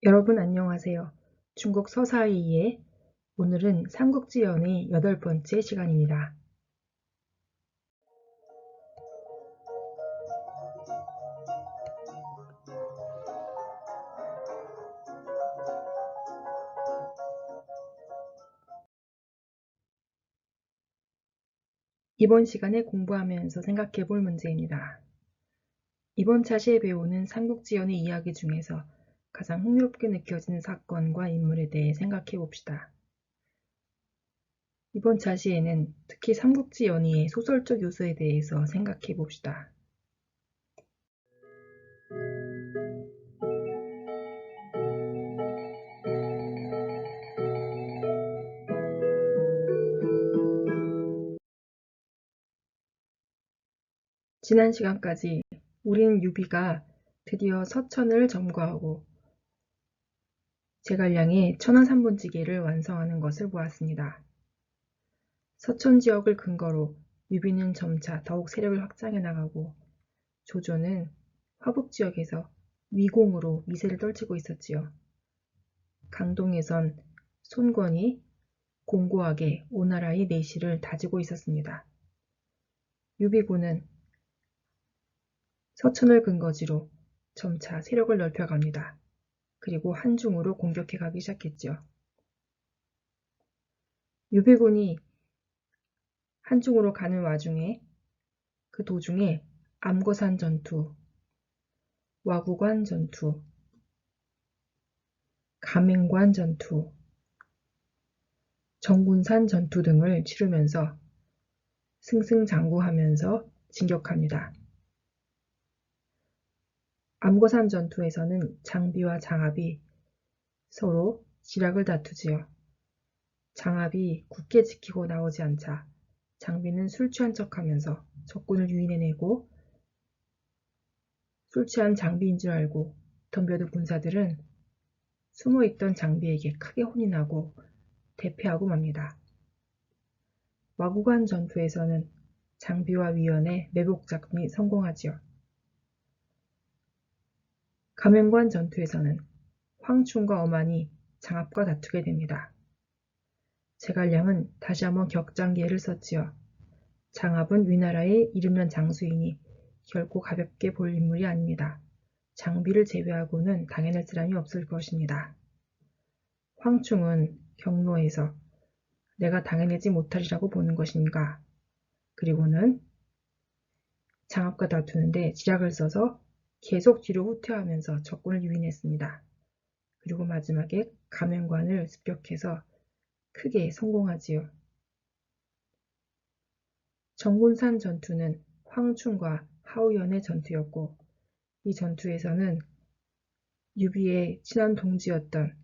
여러분 안녕하세요. 중국 서사이의 오늘은 삼국지연의 8번째 시간입니다. 이번 시간에 공부하면서 생각해 볼 문제입니다. 이번 차시에 배우는 삼국지연의 이야기 중에서 가장 흥미롭게 느껴지는 사건과 인물에 대해 생각해 봅시다. 이번 차시에는 특히 삼국지연의의 소설적 요소에 대해서 생각해 봅시다. 지난 시간까지 우리는 유비가 드디어 서천을 점거하고 제갈량의 천하삼분지계를 완성하는 것을 보았습니다. 서천 지역을 근거로 유비는 점차 더욱 세력을 확장해 나가고 조조는 화북 지역에서 위공으로 위세를 떨치고 있었지요. 강동에선 손권이 공고하게 오나라의 내실을 다지고 있었습니다. 유비군은 서천을 근거지로 점차 세력을 넓혀갑니다. 그리고 한중으로 공격해 가기 시작했죠. 유비군이 한중으로 가는 와중에 그 도중에 암거산 전투, 와구관 전투, 가맹관 전투, 정군산 전투 등을 치르면서 승승장구하면서 진격합니다. 암거산 전투에서는 장비와 장압이 서로 지략을 다투지요. 장압이 굳게 지키고 나오지 않자 장비는 술 취한 척하면서 적군을 유인해내고 술 취한 장비인 줄 알고 덤벼든 군사들은 숨어있던 장비에게 크게 혼이 나고 대패하고 맙니다. 와구관 전투에서는 장비와 위원의 매복 작전이 성공하지요. 가면관 전투에서는 황충과 엄한이 장압과 다투게 됩니다. 제갈량은 다시 한번 격장기회를 썼지요. 장압은 위나라의 이름난 장수이니 결코 가볍게 볼 인물이 아닙니다. 장비를 제외하고는 당해낼 사람이 없을 것입니다. 황충은 경로에서 내가 당해내지 못하리라고 보는 것인가. 그리고는 장압과 다투는데 지략을 써서 계속 뒤로 후퇴하면서 적군을 유인했습니다. 그리고 마지막에 가면관을 습격해서 크게 성공하지요. 정군산 전투는 황충과 하우연의 전투였고 이 전투에서는 유비의 친한 동지였던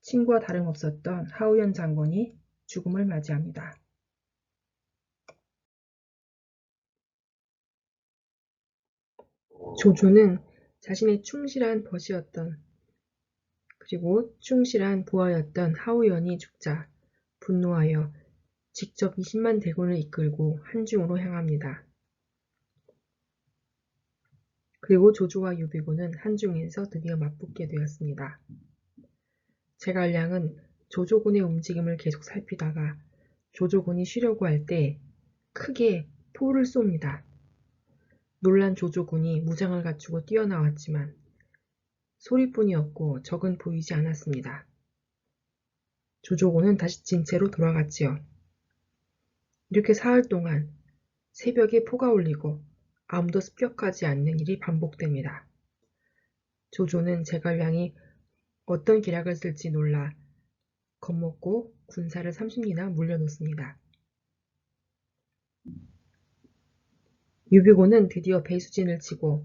친구와 다름없었던 하우연 장군이 죽음을 맞이합니다. 조조는 자신의 충실한 벗이었던 그리고 충실한 부하였던 하우연이 죽자 분노하여 직접 20만 대군을 이끌고 한중으로 향합니다. 그리고 조조와 유비군은 한중에서 드디어 맞붙게 되었습니다. 제갈량은 조조군의 움직임을 계속 살피다가 조조군이 쉬려고 할 때 크게 포를 쏩니다. 놀란 조조군이 무장을 갖추고 뛰어나왔지만 소리뿐이었고 적은 보이지 않았습니다. 조조군은 다시 진채로 돌아갔지요. 이렇게 사흘 동안 새벽에 포가 울리고 아무도 습격하지 않는 일이 반복됩니다. 조조는 제갈량이 어떤 계략을 쓸지 놀라 겁먹고 군사를 30리나 물려놓습니다. 유비군은 드디어 배수진을 치고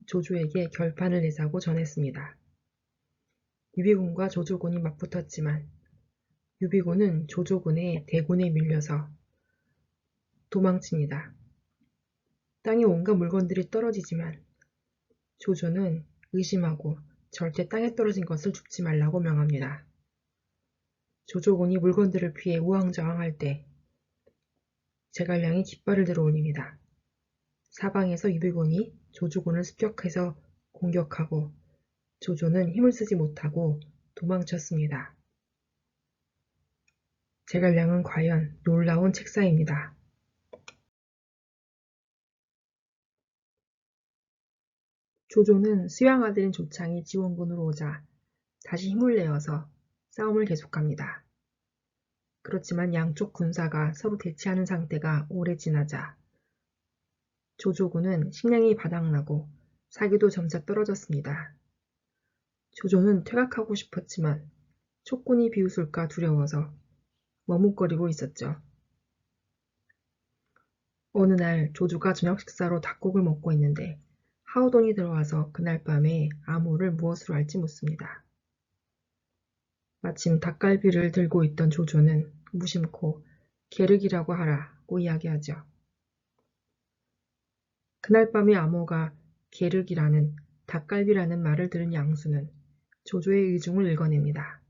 조조에게 결판을 내자고 전했습니다. 유비군과 조조군이 맞붙었지만 유비군은 조조군의 대군에 밀려서 도망칩니다. 땅에 온갖 물건들이 떨어지지만 조조는 의심하고 절대 땅에 떨어진 것을 줍지 말라고 명합니다. 조조군이 물건들을 피해 우왕좌왕할 때 제갈량이 깃발을 들어 올립니다. 사방에서 유비군이 조조군을 습격해서 공격하고 조조는 힘을 쓰지 못하고 도망쳤습니다. 제갈량은 과연 놀라운 책사입니다. 조조는 수양아들인 조창이 지원군으로 오자 다시 힘을 내어서 싸움을 계속합니다. 그렇지만 양쪽 군사가 서로 대치하는 상태가 오래 지나자 조조군은 식량이 바닥나고 사기도 점차 떨어졌습니다. 조조는 퇴각하고 싶었지만 촉군이 비웃을까 두려워서 머뭇거리고 있었죠. 어느 날 조조가 저녁 식사로 닭국을 먹고 있는데 하우돈이 들어와서 그날 밤에 아모를 무엇으로 할지 묻습니다. 마침 닭갈비를 들고 있던 조조는 무심코 게륵이라고 하라고 이야기하죠. 그날 밤에 아모가 게륵이라는 닭갈비라는 말을 들은 양수는 조조의 의중을 읽어냅니다.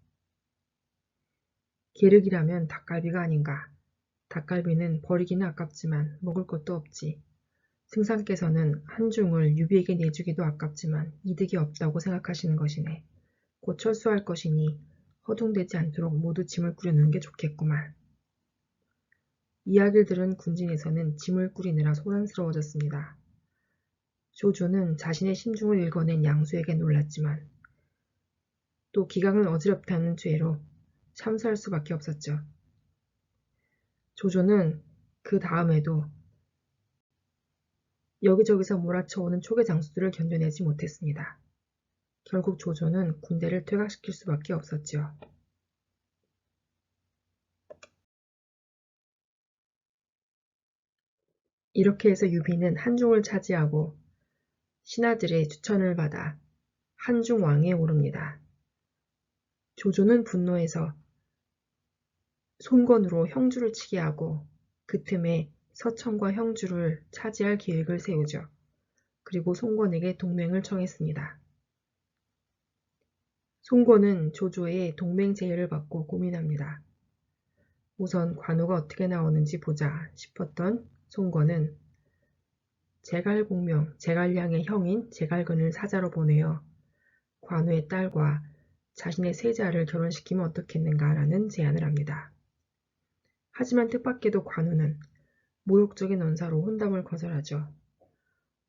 게륵이라면 닭갈비가 아닌가. 닭갈비는 버리기는 아깝지만 먹을 것도 없지. 승상께서는 한중을 유비에게 내주기도 아깝지만 이득이 없다고 생각하시는 것이네. 곧 철수할 것이니 허둥대지 않도록 모두 짐을 꾸려놓는 게 좋겠구만. 이야기를 들은 군진에서는 짐을 꾸리느라 소란스러워졌습니다. 조조는 자신의 심중을 읽어낸 양수에게 놀랐지만 또 기강은 어지럽다는 죄로 참수할 수밖에 없었죠. 조조는 그 다음에도 여기저기서 몰아쳐오는 초계 장수들을 견뎌내지 못했습니다. 결국 조조는 군대를 퇴각시킬 수밖에 없었죠. 이렇게 해서 유비는 한중을 차지하고 신하들의 추천을 받아 한중 왕에 오릅니다. 조조는 분노해서 손권으로 형주를 치게 하고 그 틈에 서천과 형주를 차지할 계획을 세우죠. 그리고 손권에게 동맹을 청했습니다. 손권은 조조의 동맹 제의를 받고 고민합니다. 우선 관우가 어떻게 나오는지 보자 싶었던 손권은 제갈공명, 제갈량의 형인 제갈근을 사자로 보내어 관우의 딸과 자신의 세자를 결혼시키면 어떻겠는가라는 제안을 합니다. 하지만 뜻밖에도 관우는 모욕적인 언사로 혼담을 거절하죠.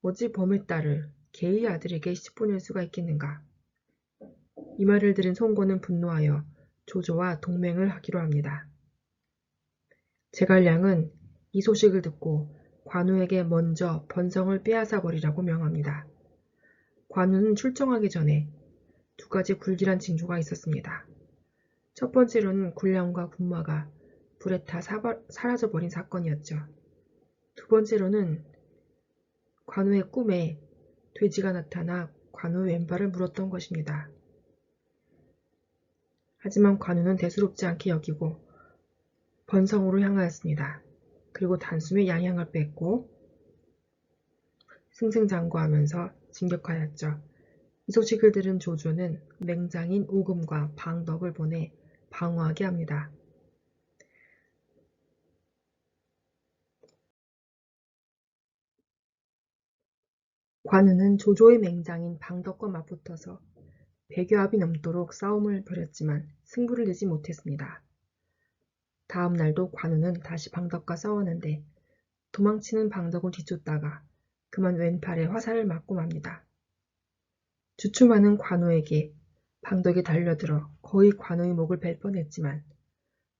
어찌 범의 딸을 개의 아들에게 씹어낼 수가 있겠는가. 이 말을 들은 손권은 분노하여 조조와 동맹을 하기로 합니다. 제갈량은 이 소식을 듣고 관우에게 먼저 번성을 빼앗아 버리라고 명합니다. 관우는 출정하기 전에 두 가지 불길한 징조가 있었습니다. 첫 번째로는 군량과 군마가 불에 타 사라져버린 사건이었죠. 두 번째로는 관우의 꿈에 돼지가 나타나 관우의 왼발을 물었던 것입니다. 하지만 관우는 대수롭지 않게 여기고 번성으로 향하였습니다. 그리고 단숨에 양양을 뺏고 승승장구하면서 진격하였죠. 이 소식을 들은 조조는 맹장인 우금과 방덕을 보내 방어하게 합니다. 관우는 조조의 맹장인 방덕과 맞붙어서 100여 합이 넘도록 싸움을 벌였지만 승부를 내지 못했습니다. 다음 날도 관우는 다시 방덕과 싸웠는데 도망치는 방덕을 뒤쫓다가 그만 왼팔에 화살을 맞고 맙니다. 주춤하는 관우에게 방덕이 달려들어 거의 관우의 목을 벨 뻔했지만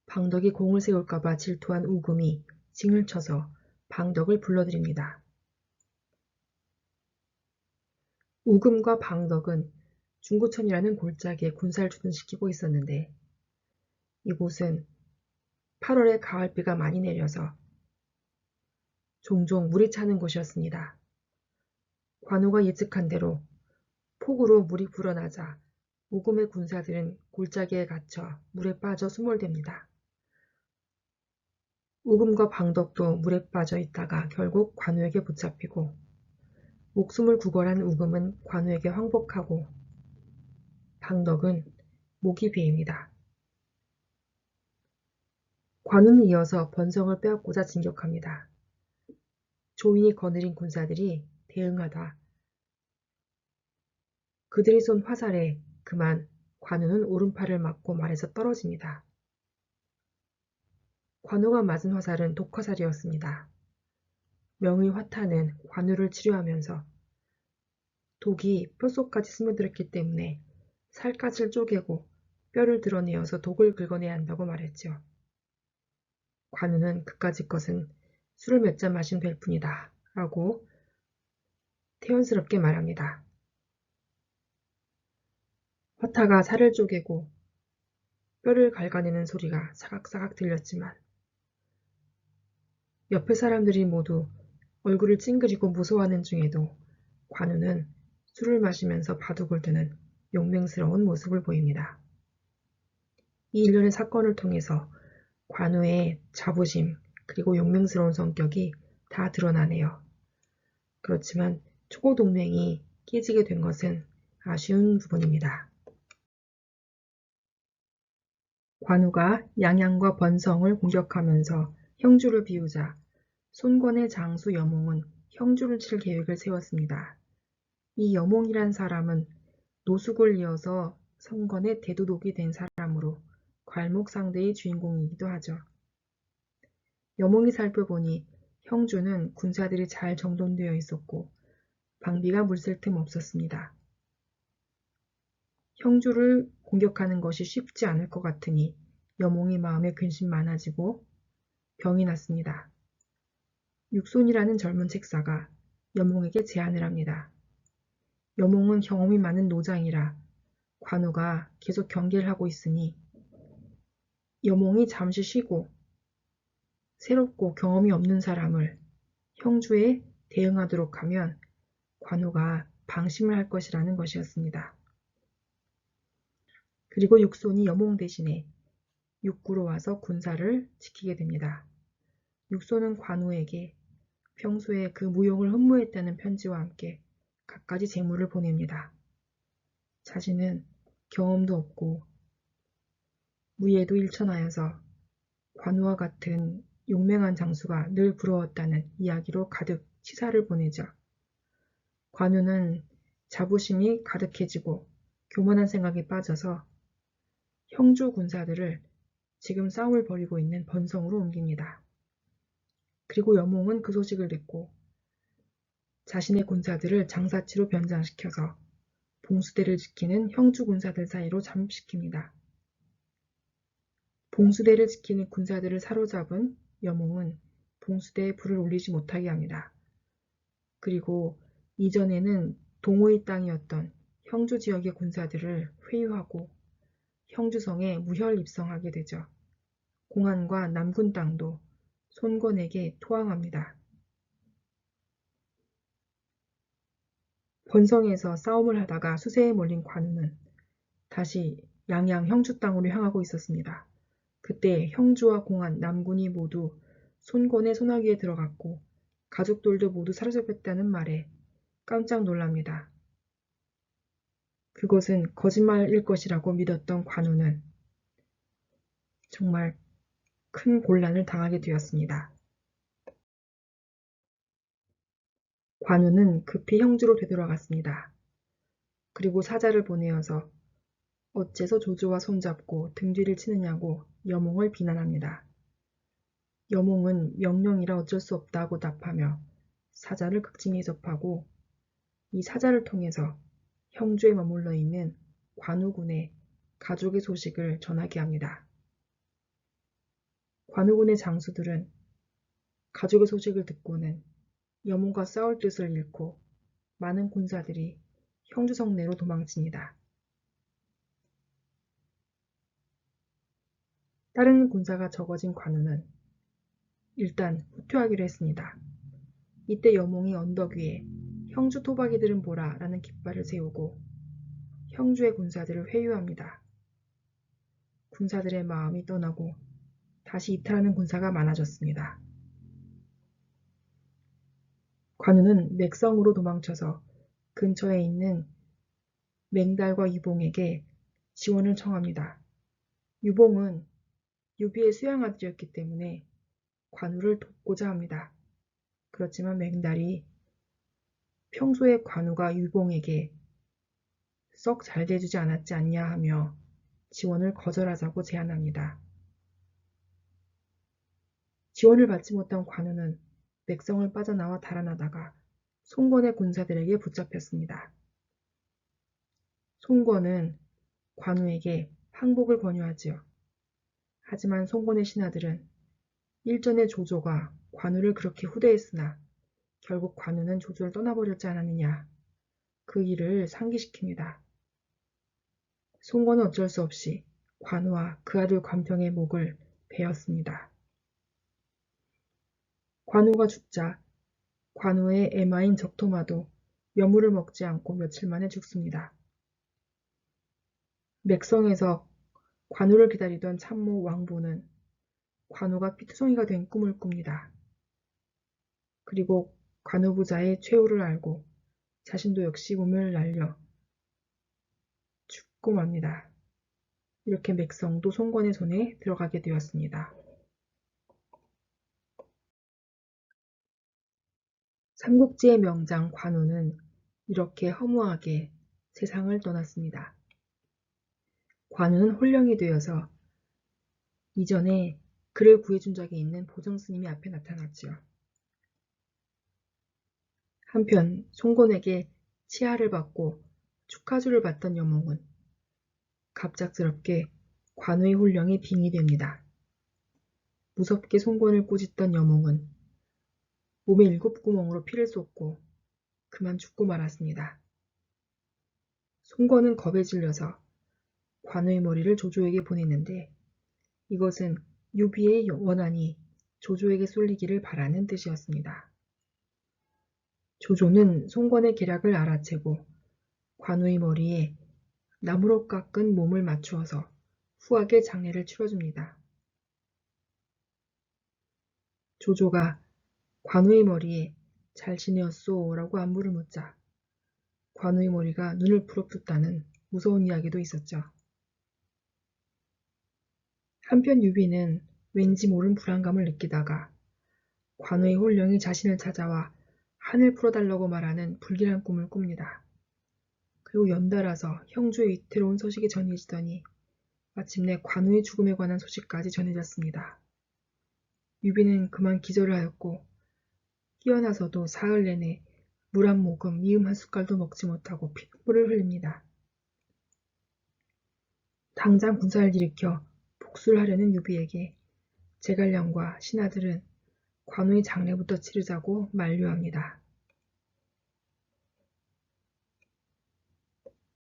방덕이 공을 세울까봐 질투한 우금이 징을 쳐서 방덕을 불러들입니다. 우금과 방덕은 중구천이라는 골짜기에 군사를 주둔시키고 있었는데 이곳은 8월에 가을비가 많이 내려서 종종 물이 차는 곳이었습니다. 관우가 예측한 대로 폭우로 물이 불어나자 우금의 군사들은 골짜기에 갇혀 물에 빠져 수몰됩니다. 우금과 방덕도 물에 빠져 있다가 결국 관우에게 붙잡히고 목숨을 구걸한 우금은 관우에게 항복하고 방덕은 목이 베입니다. 관우는 이어서 번성을 빼앗고자 진격합니다. 조인이 거느린 군사들이 대응하다 그들이 쏜 화살에 그만 관우는 오른팔을 맞고 말에서 떨어집니다. 관우가 맞은 화살은 독화살이었습니다. 명의 화타는 관우를 치료하면서 독이 뼛속까지 스며들었기 때문에 살갗을 쪼개고 뼈를 드러내어서 독을 긁어내야 한다고 말했죠. 관우는 그까짓 것은 술을 몇 잔 마시면 될 뿐이다 라고 태연스럽게 말합니다. 화타가 살을 쪼개고 뼈를 갉아내는 소리가 사각사각 들렸지만 옆에 사람들이 모두 얼굴을 찡그리고 무서워하는 중에도 관우는 술을 마시면서 바둑을 두는 용맹스러운 모습을 보입니다. 이 일련의 사건을 통해서 관우의 자부심 그리고 용맹스러운 성격이 다 드러나네요. 그렇지만 초고 동맹이 깨지게 된 것은 아쉬운 부분입니다. 관우가 양양과 번성을 공격하면서 형주를 비우자 손권의 장수 여몽은 형주를 칠 계획을 세웠습니다. 이 여몽이란 사람은 노숙을 이어서 성권의 대두독이 된 사람으로 괄목상대의 주인공이기도 하죠. 여몽이 살펴보니 형주는 군사들이 잘 정돈되어 있었고 방비가 물샐 틈 없었습니다. 형주를 공격하는 것이 쉽지 않을 것 같으니 여몽의 마음에 근심 많아지고 병이 났습니다. 육손이라는 젊은 책사가 여몽에게 제안을 합니다. 여몽은 경험이 많은 노장이라 관우가 계속 경계를 하고 있으니 여몽이 잠시 쉬고 새롭고 경험이 없는 사람을 형주에 대응하도록 하면 관우가 방심을 할 것이라는 것이었습니다. 그리고 육손이 여몽 대신에 육구로 와서 군사를 지키게 됩니다. 육손은 관우에게 평소에 그 무용을 흠모했다는 편지와 함께 갖가지 재물을 보냅니다. 자신은 경험도 없고 무예도 일천하여서 관우와 같은 용맹한 장수가 늘 부러웠다는 이야기로 가득 치사를 보내죠. 관우는 자부심이 가득해지고 교만한 생각에 빠져서 형주 군사들을 지금 싸움을 벌이고 있는 번성으로 옮깁니다. 그리고 여몽은 그 소식을 듣고 자신의 군사들을 장사치로 변장시켜서 봉수대를 지키는 형주 군사들 사이로 잠입시킵니다. 봉수대를 지키는 군사들을 사로잡은 여몽은 봉수대에 불을 올리지 못하게 합니다. 그리고 이전에는 동호의 땅이었던 형주 지역의 군사들을 회유하고 형주성에 무혈 입성하게 되죠. 공안과 남군 땅도 손권에게 토항합니다. 번성에서 싸움을 하다가 수세에 몰린 관우는 다시 양양 형주 땅으로 향하고 있었습니다. 그때 형주와 공안, 남군이 모두 손권의 소나기에 들어갔고 가족들도 모두 사로잡혔다는 말에 깜짝 놀랍니다. 그것은 거짓말일 것이라고 믿었던 관우는 정말 큰 곤란을 당하게 되었습니다. 관우는 급히 형주로 되돌아갔습니다. 그리고 사자를 보내어서 어째서 조조와 손잡고 등 뒤를 치느냐고 여몽을 비난합니다. 여몽은 명령이라 어쩔 수 없다고 답하며 사자를 극진히 접하고 이 사자를 통해서 형주에 머물러 있는 관우군의 가족의 소식을 전하게 합니다. 관우군의 장수들은 가족의 소식을 듣고는 여몽과 싸울 뜻을 잃고 많은 군사들이 형주성 내로 도망칩니다. 다른 군사가 적어진 관우는 일단 후퇴하기로 했습니다. 이때 여몽이 언덕 위에 형주 토박이들은 보라 라는 깃발을 세우고 형주의 군사들을 회유합니다. 군사들의 마음이 떠나고 다시 이탈하는 군사가 많아졌습니다. 관우는 맥성으로 도망쳐서 근처에 있는 맹달과 유봉에게 지원을 청합니다. 유봉은 유비의 수양 아들이었기 때문에 관우를 돕고자 합니다. 그렇지만 맹달이 평소에 관우가 유봉에게 썩 잘 대해주지 않았지 않냐 하며 지원을 거절하자고 제안합니다. 지원을 받지 못한 관우는 맥성을 빠져나와 달아나다가 송권의 군사들에게 붙잡혔습니다. 송권은 관우에게 항복을 권유하지요. 하지만 송권의 신하들은 일전에 조조가 관우를 그렇게 후대했으나 결국 관우는 조조를 떠나버렸지 않았느냐, 그 일을 상기시킵니다. 송권은 어쩔 수 없이 관우와 그 아들 관평의 목을 베었습니다. 관우가 죽자 관우의 애마인 적토마도 여물을 먹지 않고 며칠 만에 죽습니다. 맥성에서 관우를 기다리던 참모 왕보는 관우가 피투성이가 된 꿈을 꿉니다. 그리고 관우 부자의 최후를 알고 자신도 역시 몸을 날려 죽고 맙니다. 이렇게 맥성도 송권의 손에 들어가게 되었습니다. 삼국지의 명장 관우는 이렇게 허무하게 세상을 떠났습니다. 관우는 홀령이 되어서 이전에 그를 구해준 적이 있는 보정스님이 앞에 나타났지요. 한편 송권에게 치하를 받고 축하주를 받던 여몽은 갑작스럽게 관우의 홀령이 빙이 됩니다. 무섭게 송권을 꾸짖던 여몽은 몸에 7구멍으로 피를 쏟고 그만 죽고 말았습니다. 송권은 겁에 질려서 관우의 머리를 조조에게 보냈는데 이것은 유비의 원한이 조조에게 쏠리기를 바라는 뜻이었습니다. 조조는 송권의 계략을 알아채고 관우의 머리에 나무로 깎은 몸을 맞추어서 후하게 장례를 치러줍니다. 조조가 관우의 머리에 잘 지내었소? 라고 안부를 묻자 관우의 머리가 눈을 부릅뜨다는 무서운 이야기도 있었죠. 한편 유비는 왠지 모른 불안감을 느끼다가 관우의 홀령이 자신을 찾아와 한을 풀어달라고 말하는 불길한 꿈을 꿉니다. 그리고 연달아서 형주의 위태로운 소식이 전해지더니 마침내 관우의 죽음에 관한 소식까지 전해졌습니다. 유비는 그만 기절을 하였고 깨어나서도 사흘 내내 물 한 모금, 미음 한 숟갈도 먹지 못하고 핏물을 흘립니다. 당장 군사를 일으켜 복수를 하려는 유비에게 제갈량과 신하들은 관우의 장례부터 치르자고 만류합니다.